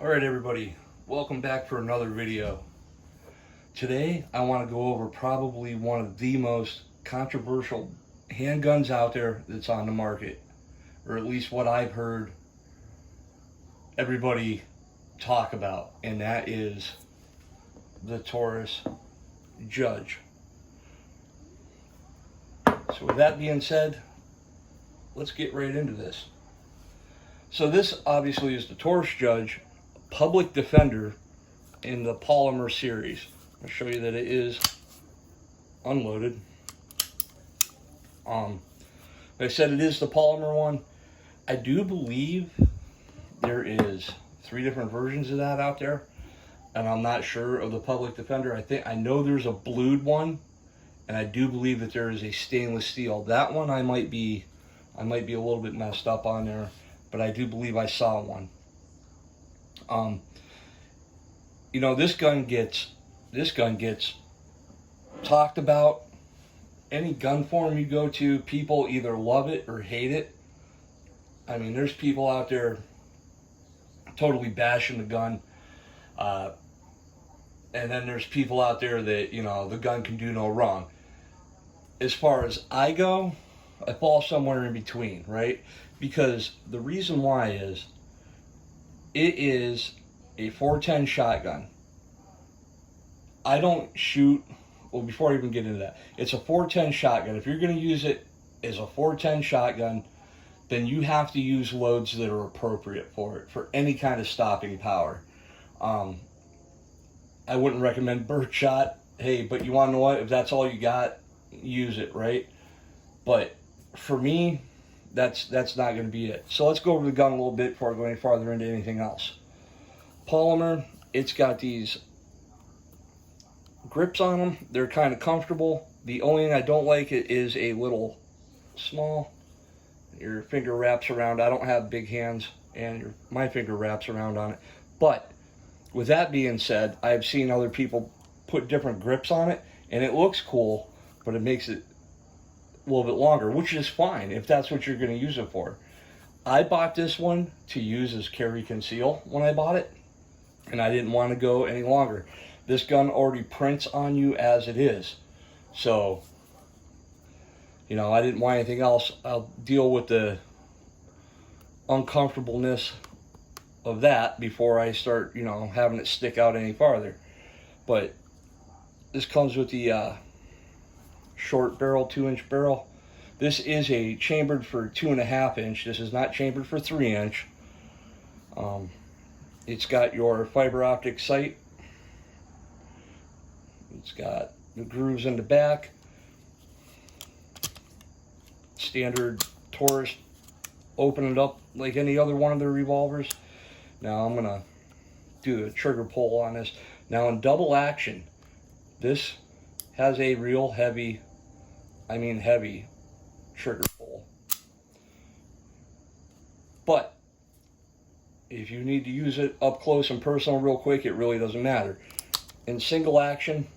Alright everybody, welcome back for another video. Today I want to go over probably one of the most controversial handguns out there that's on the market, or at least what I've heard everybody talk about, and that is the Taurus Judge. So with that being said, let's get right into this. So this obviously is the Taurus Judge Public Defender in the polymer series. I'll show you that it is unloaded. Like I said, it is the polymer one. I do believe there is 3 different versions of that out there, and I'm not sure of the Public Defender. I know there's a blued one, and I do believe that there is a stainless steel. That one I might be a little bit messed up on there, but I do believe I saw one. You know, this gun gets talked about. Any gun forum you go to, people either love it or hate it. I mean, there's people out there totally bashing the gun, and then there's people out there that, you know, the gun can do no wrong. As far as I go, I fall somewhere in between, right? Because the reason why is, it is a 410 shotgun. I don't shoot, well, before I even get into that, it's a 410 shotgun. If you're going to use it as a 410 shotgun, then you have to use loads that are appropriate for it, for any kind of stopping power. I wouldn't recommend birdshot. Hey, but you want to know what? If that's all you got, use it, right? But for me, that's not going to be it. So let's go over the gun a little bit before I go any farther into anything else. Polymer, it's got these grips on them. They're kind of comfortable. The only thing I don't like it is a little small. Your finger wraps around. I don't have big hands, and my finger wraps around on it. But with that being said, I've seen other people put different grips on it, and it looks cool, but it makes it a little bit longer, which is fine if that's what you're going to use it for. I bought this one to use as carry conceal when I bought it, and I didn't want to go any longer. This gun already prints on you as it is, so, you know, I didn't want anything else. I'll deal with the uncomfortableness of that before I start, you know, having it stick out any farther. But this comes with the short barrel, 2-inch barrel. This is a chambered for 2.5 inch. This is not chambered for 3 inch. It's got your fiber optic sight. It's got the grooves in the back. Standard Taurus, open it up like any other one of their revolvers. Now I'm gonna do a trigger pull on this. Now in double action, this has a real heavy, heavy trigger pull. But if you need to use it up close and personal real quick, it really doesn't matter. In single action,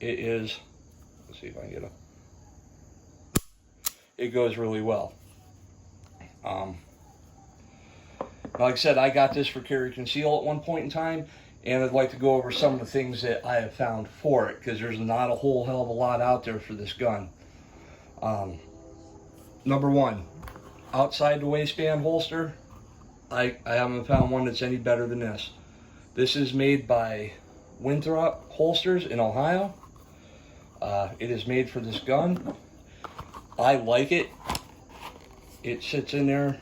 it is, let's see if I can get it goes really well. Like I said, I got this for carry conceal at one point in time, and I'd like to go over some of the things that I have found for it, because there's not a whole hell of a lot out there for this gun. Number one, outside the waistband holster, I haven't found one that's any better than this. This is made by Winthrop Holsters in Ohio. It is made for this gun. I like it. It sits in there.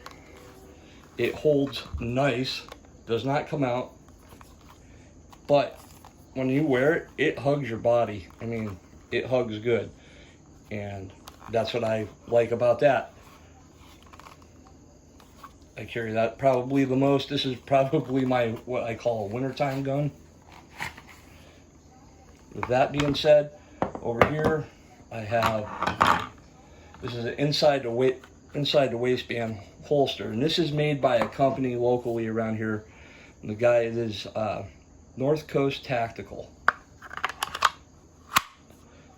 It holds nice. Does not come out. But when you wear it, it hugs your body. I mean, it hugs good. And that's what I like about that. I carry that probably the most. This is probably my, what I call a wintertime gun. With that being said, over here I have, this is an inside the waistband holster, and this is made by a company locally around here. And the guy is North Coast Tactical,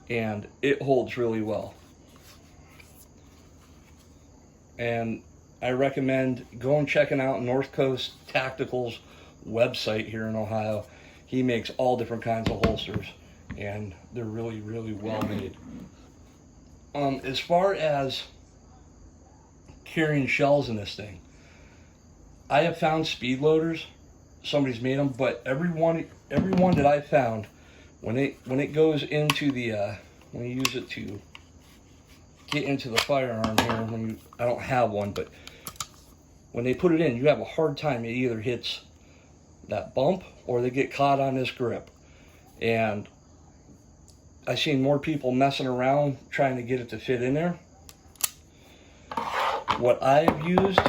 and it holds really well. And I recommend going checking out North Coast Tactical's website here in Ohio. He makes all different kinds of holsters, and they're really, really well made. As far as carrying shells in this thing, I have found speed loaders. Somebody's made them, but every one that I found, when it goes into the when you use it to get into the firearm here, I don't have one, but when they put it in, you have a hard time. It either hits that bump or they get caught on this grip. And I've seen more people messing around trying to get it to fit in there. What I've used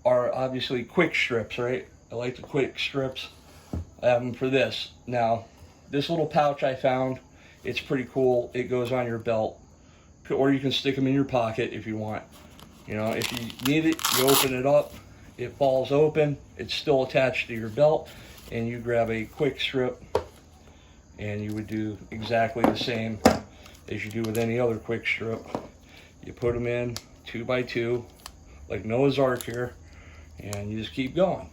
are obviously quick strips, right? I like the quick strips. I have them for this. Now, this little pouch I found, it's pretty cool. It goes on your belt, or you can stick them in your pocket if you want. You know, if you need it, you open it up. It falls open. It's still attached to your belt, and you grab a quick strip, and you would do exactly the same as you do with any other quick strip. You put them in 2 by 2, like Noah's Ark here, and you just keep going.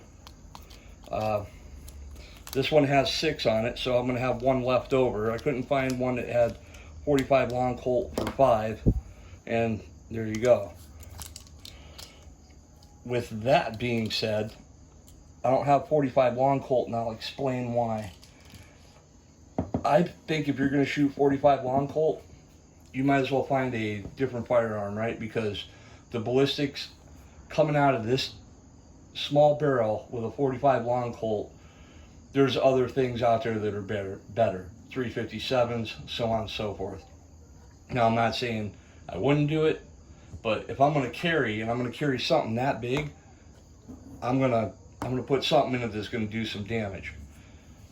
This one has 6 on it, so I'm going to have 1 left over. I couldn't find one that had 45 long Colt for 5, and there you go. With that being said, I don't have 45 long Colt, and I'll explain why. I think if you're going to shoot 45 long Colt, you might as well find a different firearm, right? Because the ballistics coming out of this small barrel with a 45 long Colt, there's other things out there that are better. 357s, so on and so forth. Now, I'm not saying I wouldn't do it, but if I'm going to carry, and I'm going to carry something that big, I'm going to put something in it that's going to do some damage.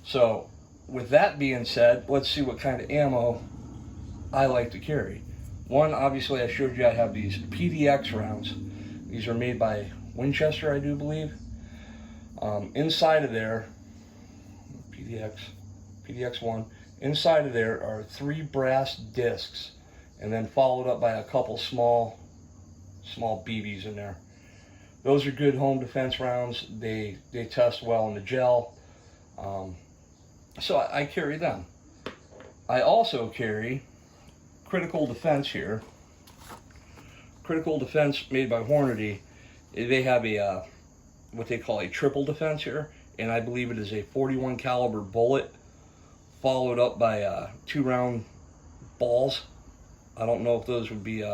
So, with that being said, let's see what kind of ammo I like to carry. One, obviously, I showed you I have these PDX rounds. These are made by Winchester, I do believe. Inside of there, PDX1, inside of there are 3 brass discs, and then followed up by a couple small BBs in there. Those are good home defense rounds. They test well in the gel. So I carry them. I also carry Critical Defense here. Critical Defense made by Hornady. They have a what they call a triple defense here, and I believe it is a 41 caliber bullet followed up by 2 round balls. I don't know if those would be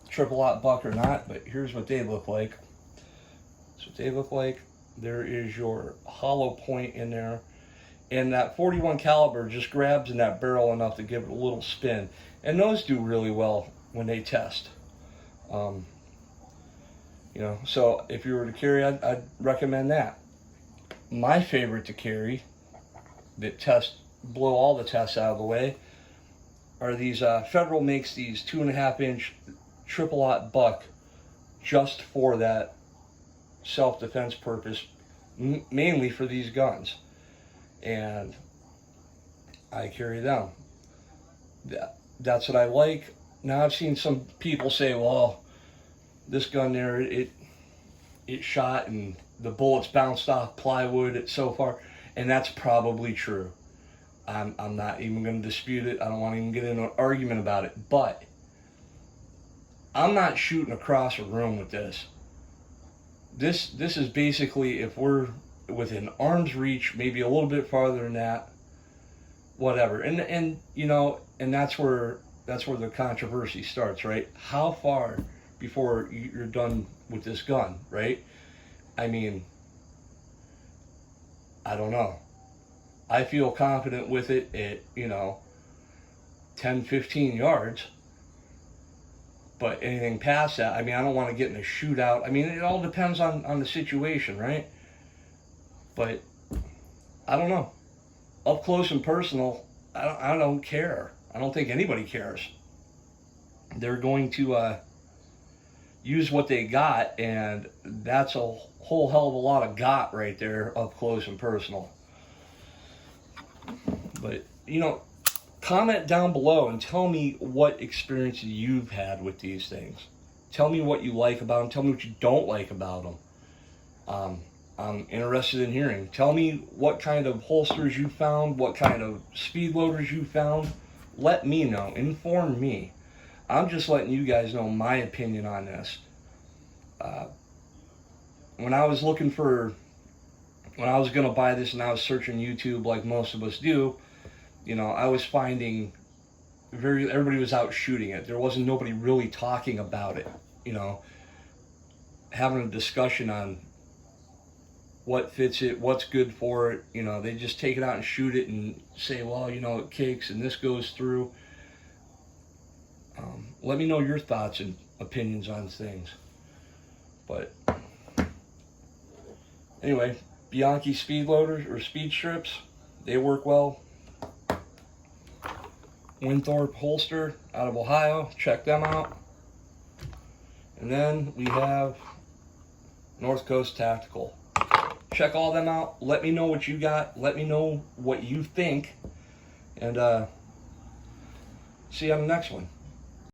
triple aught buck or not, but here's what they look like. That's what they look like. There is your hollow point in there, and that 41 caliber just grabs in that barrel enough to give it a little spin, and those do really well when they test. You know, so if you were to carry, I'd recommend that. My favorite to carry that blow all the tests out of the way are these. Federal makes these 2.5 inch triple aught buck just for that self-defense purpose, mainly for these guns, and I carry them. That's what I like. Now, I've seen some people say, well, this gun there, it shot and the bullets bounced off plywood so far, and that's probably true. I'm not even going to dispute it. I don't want to even get into an argument about it, but I'm not shooting across a room with this. This is basically, if we're within arm's reach, maybe a little bit farther than that, whatever. And you know, and that's where the controversy starts, right? How far before you're done with this gun, right? I mean, I don't know. I feel confident with it at, 10, 15 yards. But anything past that, I mean, I don't want to get in a shootout. I mean, it all depends on the situation, right? But I don't know. Up close and personal, I don't care. I don't think anybody cares. They're going to use what they got, and that's a whole hell of a lot of got right there, up close and personal. But, comment down below and tell me what experience you've had with these things. Tell me what you like about them. Tell me what you don't like about them. I'm interested in hearing. Tell me what kind of holsters you found, what kind of speed loaders you found. Let me know. Inform me. I'm just letting you guys know my opinion on this. When I was going to buy this and I was searching YouTube like most of us do, you know, I was finding everybody was out shooting it. There wasn't nobody really talking about it, you know, having a discussion on what fits it, what's good for it. You know, they just take it out and shoot it and say, well, you know, it kicks and this goes through. Let me know your thoughts and opinions on things. But anyway, Bianchi speed loaders or speed strips, they work well. Winthrop holster out of Ohio, check them out. And then we have North Coast Tactical. Check all them out. Let me know what you got. Let me know what you think. And see you on the next one.